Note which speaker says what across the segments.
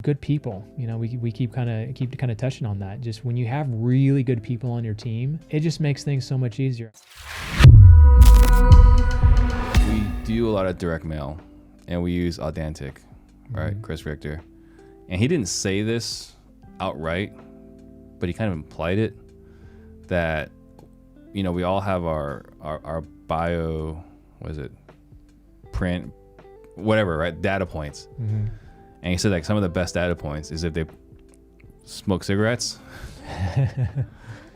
Speaker 1: good people. We keep kind of touching on that. Just when you have really good people on your team, it just makes things so much easier.
Speaker 2: We do a lot of direct mail, and we use Authentic, right? Mm-hmm. Chris Richter, and he didn't say this outright, but he kind of implied it, that we all have our bio, what is it, print, whatever, right? Data points. Mm-hmm. And he said like some of the best data points is if they smoke cigarettes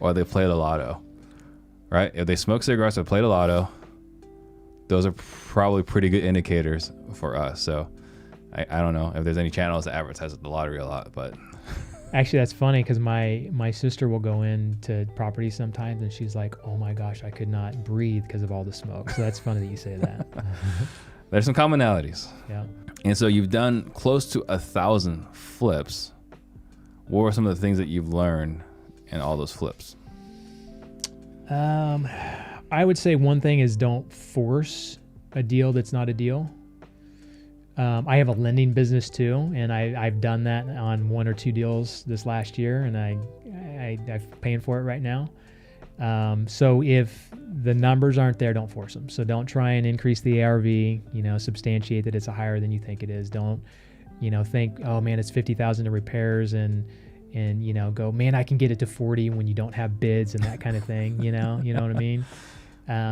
Speaker 2: or they play the lotto, right? If they smoke cigarettes or play the lotto, those are probably pretty good indicators for us. So I don't know if there's any channels that advertise the lottery a lot, but
Speaker 1: actually that's funny because my sister will go into properties sometimes and she's like, oh my gosh, I could not breathe because of all the smoke. So that's funny that you say that.
Speaker 2: There's some commonalities.
Speaker 1: Yeah.
Speaker 2: And so you've done close to 1,000 flips. What were some of the things that you've learned in all those flips?
Speaker 1: I would say one thing is don't force a deal that's not a deal. I have a lending business too, and I've done that on 1 or 2 deals this last year, and I'm paying for it right now. So if the numbers aren't there, don't force them. So don't try and increase the ARV, substantiate that it's higher than you think it is. Don't, think, oh man, it's 50,000 to repairs and go, man, I can get it to 40 when you don't have bids and that kind of thing, you know what I mean?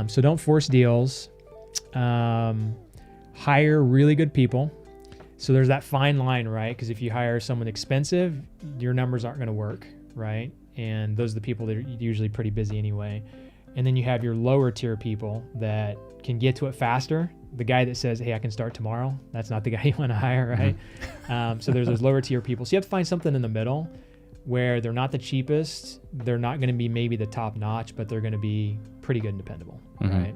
Speaker 1: So don't force deals. Hire really good people. So there's that fine line, right? Because if you hire someone expensive, your numbers aren't going to work, right? And those are the people that are usually pretty busy anyway. And then you have your lower tier people that can get to it faster. The guy that says, hey, I can start tomorrow, that's not the guy you want to hire, right? Mm-hmm. So there's those lower tier people. So you have to find something in the middle where they're not the cheapest, they're not going to be maybe the top notch, but they're going to be pretty good and dependable, right?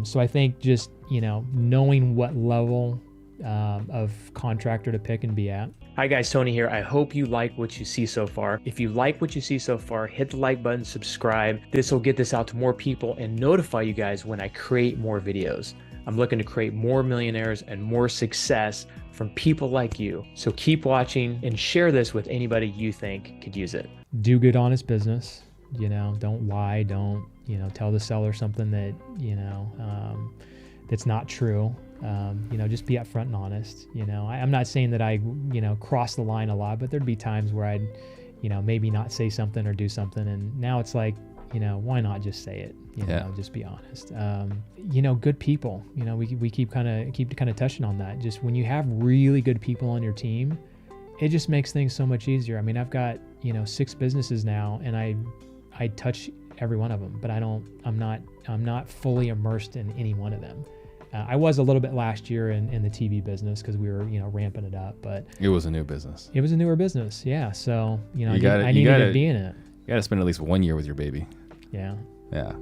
Speaker 1: So I think just, knowing what level of contractor to pick and be at. Hi guys, Tony here. I hope you like what you see so far. If you like what you see so far, hit the like button, subscribe. This will get this out to more people and notify you guys when I create more videos. I'm looking to create more millionaires and more success from people like you. So keep watching and share this with anybody you think could use it. Do good, honest business. Don't lie. Don't, tell the seller something that, that's not true. Just be upfront and honest. I'm not saying that I, cross the line a lot, but there'd be times where I'd, maybe not say something or do something. And now it's like, why not just say it? Just be honest. Good people, we keep kind of touching on that. Just when you have really good people on your team, it just makes things so much easier. I mean, I've got, 6 businesses now, and I touch every one of them, but I'm not fully immersed in any one of them. I was a little bit last year in the TV business because we were, ramping it up, but
Speaker 2: it was a new business.
Speaker 1: It was a newer business. Yeah. So, I needed to be in it.
Speaker 2: You got to spend at least 1 year with your baby.
Speaker 1: Yeah.
Speaker 2: Yeah.